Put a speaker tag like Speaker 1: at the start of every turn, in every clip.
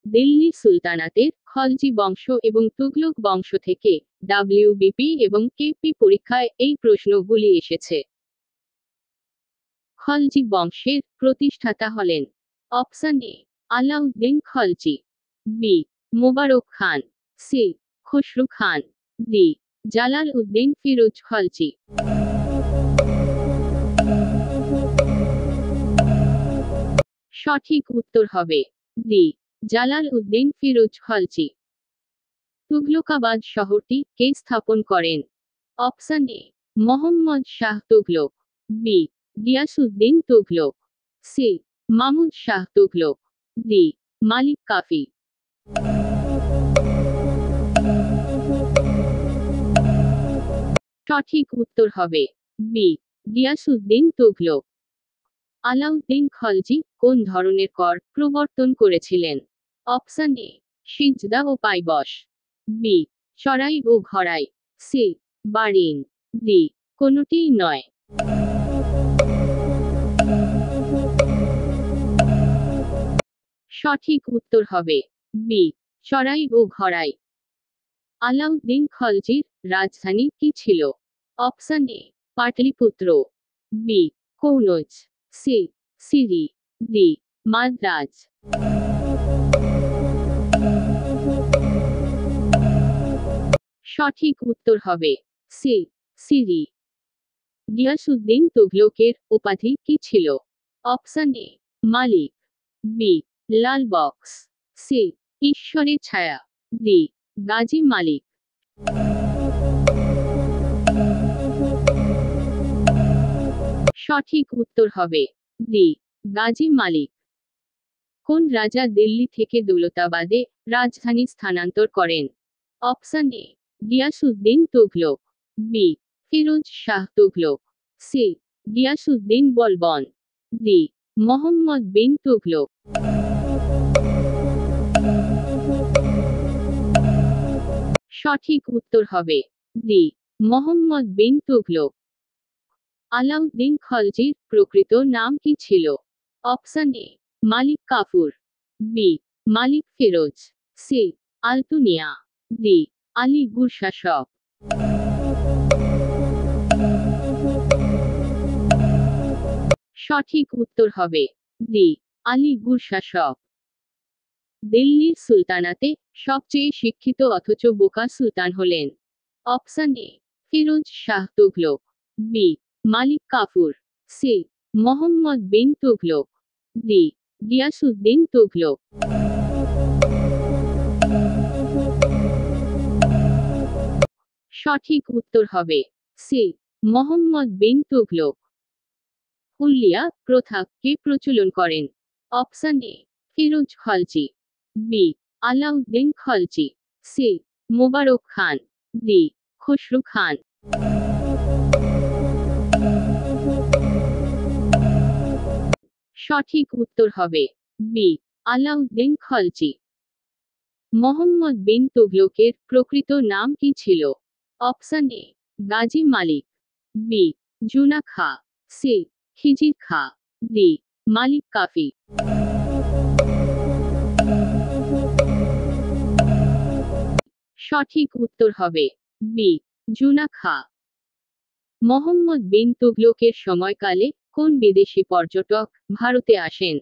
Speaker 1: দিল্লির সুলতানাতের খলজি বংশ এবং তুগলক বংশ থেকে ডাব্লিউবিপি এবং কেপি পরীক্ষায় এই প্রশ্নগুলি এসেছে। খলজি বংশের প্রতিষ্ঠাতা হলেন option A Alauddin Khalji, B Mubarak Khan, C Khusrau Khan, D Jalal uddin Firoz Khalji. সঠিক উত্তর হবে ডি জালাল উদ্দিন ফিরোজ খলজি। তুগলকাবাদ শহরটি কে স্থাপন করেন? Option A Mohammad Shah Tughlaq, B Ghiyasuddin Tughlaq, C Mahmud Shah Tughlaq, D Malik Kafi. সঠিক উত্তর হবে বি গিয়াসউদ্দিন তুগলক। আলাউদ্দিন খলজি কোন ধরনের কর প্রবর্তন করেছিলেন? অপশন এ সিজদা ও পাইবশ, বি চড়াই ও ঘরাই, সি বারিন, ডি কোনটিই নয়। সঠিক উত্তর হবে বি চড়াই ও ঘরাই। আলাউদ্দিন খলজির রাজধানী কি ছিল? Option A Pataliputra, B Kannauj, C Siri, D Madras. সঠিক উত্তর হবে সি সিরি। গিয়াসউদ্দিন তুগলকের উপাধি কি ছিল? অপশন এ মালিক, বি লাল বক্স, সি ঈশ্বরের ছায়া, ডি গাজী মালিক। সঠিক উত্তর হবে ডি গাজী মালিক। কোন রাজা দিল্লি থেকে দৌলতাবাদে রাজধানী স্থানান্তর করেন? Option A Ghiyasuddin Tughlaq, B Firoz Shah Tughlaq, C Ghiyasuddin Balban, D Mohammad bin Tughlaq. সঠিক উত্তর হবে ডি মোহাম্মদ বিন তুগলক। আলাউদ্দিন খলজির প্রকৃত নাম কি ছিল? Option A Malik Kafur, B Malik Firoz, C Altunia, D Ali Gurshasp. সঠিক উত্তর হবে ডি আলী গুরশাসক। দিল্লির সুলতানাতে সবচেয়ে শিক্ষিত অথচ বোকা সুলতান হলেন? Option A Firoz Shah Tughlaq, B Malik Kafur, C Mohammad bin Tughlaq, D Ghiyasuddin Tughlaq. সঠিক উত্তর হবে সি মোহাম্মদ বিন তুগলক। হুল্লিয়া প্রথা কে প্রচলন করেন? Option A Firoz Khalji, B Alauddin Khalji, C Mubarak Khan, D Khusrau Khan. সঠিক উত্তর হবে বি আলাউদ্দিন খলজি। মোহাম্মদ বিন তুগলকের প্রকৃত নাম কি ছিল? Option A Ghazi Malik, B Juna Khan, C খিজির খা, ডি মালিক কাফি। সঠিক উত্তর হবে বি জুনা খা। মোহাম্মদ বিন তুগলকের সময়কালে কোন বিদেশি পর্যটক ভারতে আসেন?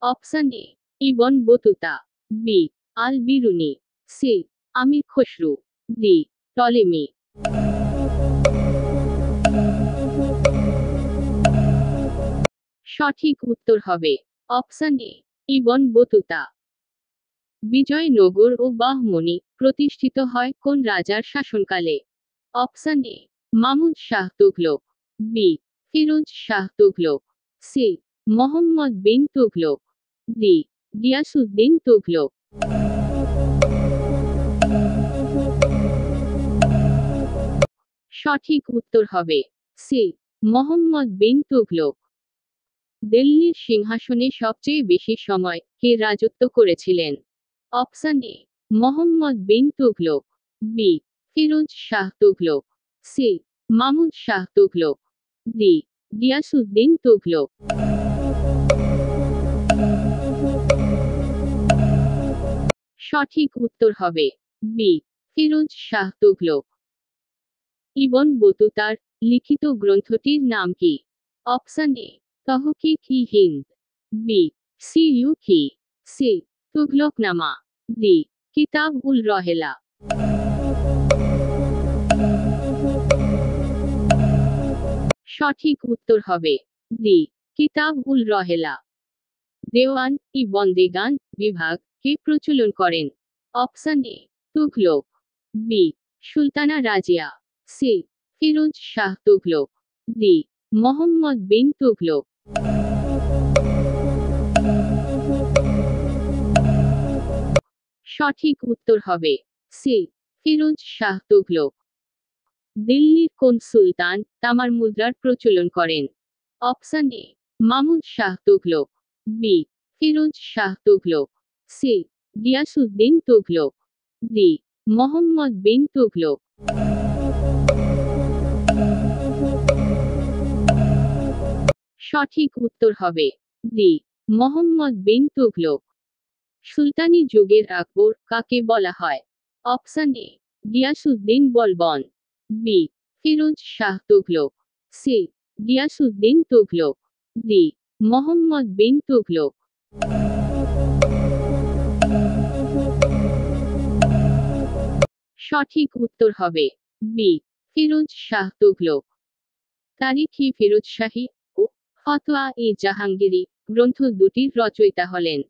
Speaker 1: Option A Ibn Battuta, B Al Biruni, C Amir Khusrau, D Ptolemy. সঠিক উত্তর হবে option A Ibn Battuta. Vijayanagar ও বাহমনি প্রতিষ্ঠিত হয় কোন রাজার শাসনকালে? Option A Mahmud Shah Tughlaq, B Firoz Shah Tughlaq, C Mohammad bin Tughlaq, D Ghiyasuddin Tughlaq. সঠিক উত্তর হবে সি মোহাম্মদ বিন তুগলক। দিল্লির সিংহাসনে সবচেয়ে বেশি সময় কে রাজত্ব করেছিলেন? Option A Mohammad bin Tughlaq, B Firoz Shah Tughlaq, C Mahmud Shah Tughlaq, D Ghiyasuddin Tughlaq. সঠিক উত্তর হবে বি ফিরোজ শাহ তুঘলক। ইবন বতুতার লিখিত গ্রন্থটির নাম কি? Option A Tahqiq-i Hind, B Siyuki, C Tughlaqnama, D Kitab ul রহেলা। সঠিক উত্তর হবে ডি কিতাব উল রহেলা। দেওয়ান ই বন্দেগান বিভাগ কে প্রচলন করেন? Option A Tughlaq, B Sultana Razia, C Firoz Shah Tughlaq, D Mohammad bin Tughlaq. সঠিক উত্তর হবে সি ফিরোজ শাহ তুঘলক। দিল্লির কোন সুলতান তামার মুদ্রার প্রচলন করেন? Option A Mahmud Shah Tughlaq, B Firoz Shah Tughlaq, C Ghiyasuddin Tughlaq, D Mohammad bin Tughlaq. সঠিক উত্তর হবে ডি মোহাম্মদ বিন তুঘলক। সুলতানি যুগের আকবর কাকে বলা হয়? Option A Ghiyasuddin Balban, B Firoz Shah Tughlaq, C Ghiyasuddin Tughlaq, D Mohammad bin Tughlaq. সঠিক উত্তর হবে বি ফিরোজ শাহ তুঘলক। তারিখ-ই ফিরোজশাহী ও ফতোয়া-ই জাহাঙ্গীরি গ্রন্থ দুটির রচয়িতা হলেন?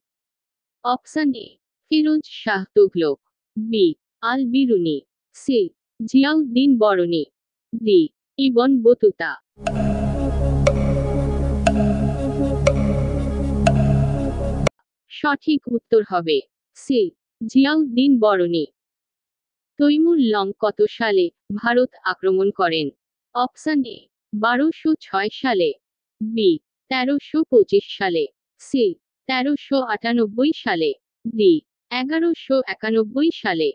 Speaker 1: Option A Firoz Shah Tughlaq, B Al Biruni, C Ziauddin Barani, D Ibn Battuta. সঠিক উত্তর হবে C Ziauddin Barani. Timur Lang কত সালে ভারত আক্রমণ করেন? অপশন এ 1206 সালে, বি 1325 সালে, সি 1398 সালে, ডি 1191 সালে।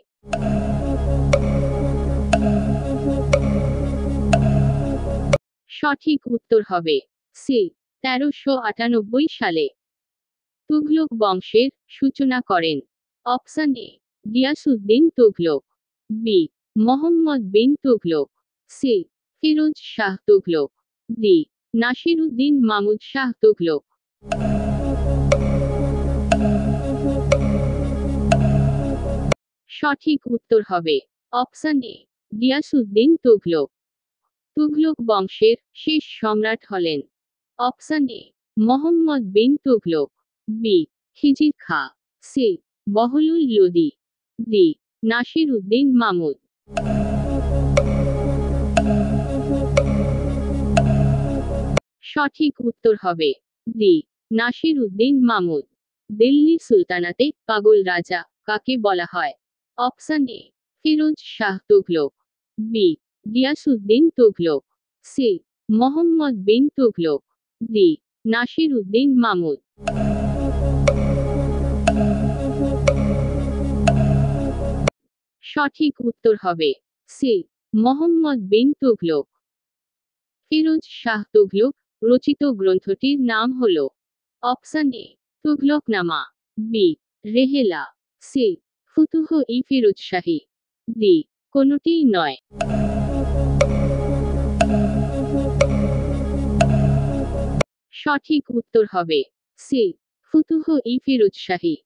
Speaker 1: সঠিক উত্তর হবে সি 1398 সালে। তুঘলক বংশের সূচনা করেন? Option A Ghiyasuddin Tughlaq, B Mohammad bin Tughlaq, C Firoz Shah Tughlaq, D Nasiruddin Mahmud Shah Tughlaq. সঠিক উত্তর হবে অপশন এ গিয়াসউদ্দিন তুঘলক। তুঘলক বংশের শেষ সম্রাট হলেন? Option A Mohammad bin Tughlaq, B Khizr Khan, C Bahlul Lodi, D Nasiruddin Mahmud. সঠিক উত্তর হবে ডি নাসিরউদ্দিন মামুদ। দিল্লি সুলতানাতে পাগল রাজা কাকে বলা হয়? Option A Firoz Shah Tughlaq, B Ghiyasuddin Tughlaq, C Mohammad bin Tughlaq, D Nasiruddin Mahmud. সঠিক উত্তর হবে সি মোহাম্মদ বিন তুঘলক। ফিরোজ শাহ তুঘলক রচিত গ্রন্থটির নাম হল? Option A Tughlaqnama, B Rehla, C Futuh-i Firozshahi, D কোনটিই নয়। সঠিক উত্তর হবে C Futuh-i Firozshahi.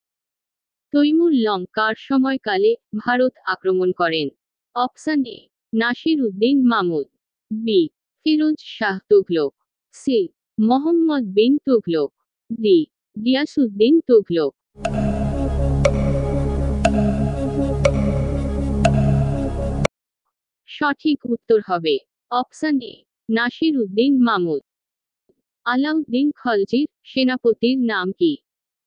Speaker 1: Timur Lang কার সময়কালে ভারত আক্রমণ করেন? Option A Nasiruddin Mahmud, B Firoz Shah Tughlaq, C Mohammad bin Tughlaq, D Ghiyasuddin Tughlaq. সঠিক উত্তর হবে অপশন এ নাসিরউদ্দিন মামুদ। আলাউদ্দিন খলজির সেনাপতির নাম কি?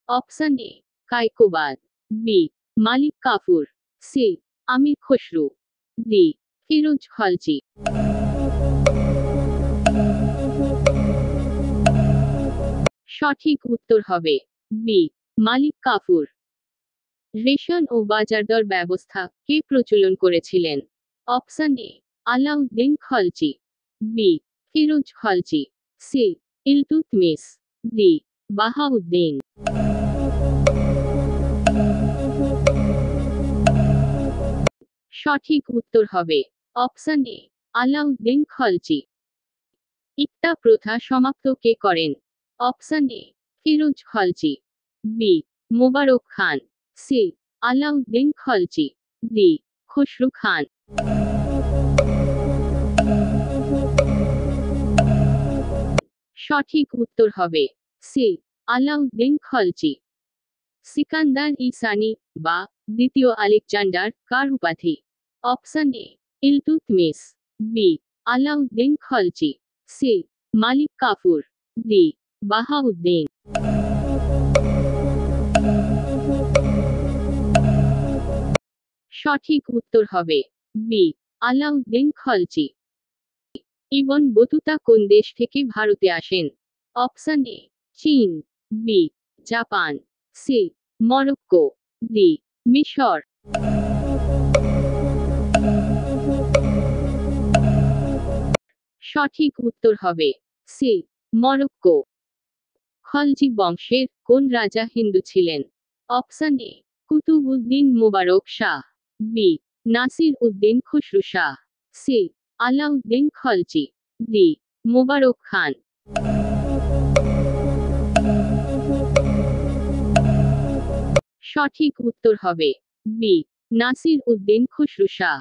Speaker 1: Option A Kaikobad, B Malik Kafur, C Amir Khusrau, D Firoz Khalji. সঠিক উত্তর হবে বি মালিক কাফুর। রেশন ও বাজারদর ব্যবস্থা কে প্রচলন করেছিলেন? Option A Alauddin Khalji, B Firoz Khalji, C Iltutmish, D Bahauddin. সঠিক উত্তর হবে অপশন এ আলাউদ্দিন খলজি। ইকতা প্রথা সমাপ্ত কে করেন? Option A Firoz Khalji, B Mubarak Khan, C Alauddin Khalji, D Khusrau Khan. সঠিক উত্তর হবে সি আলাউদ্দিন খলজি। সিকান্দার ইসানি বা দ্বিতীয় আলেকজান্ডার কার উপাধি? Option A Iltutmish, B Alauddin Khalji, C Malik Kafur, D Bahauddin. সঠিক উত্তর হবে বি আলাউদ্দিন খলজি। ইবন বতুতা কোন দেশ থেকে ভারতে আসেন? অপশন এ চীন, B Japan, C Morocco, D মিশর। সঠিক উত্তর হবে সি মরক্কো। খলজি বংশের কোন রাজা হিন্দু ছিলেন? Option A Qutbuddin Mubarak Shah, B Nasir uddin Khusrau Shah, C Alauddin Khalji, D Mubarak Khan. সঠিক উত্তর হবে বি নাসির উদ্দিন খসরু শাহ।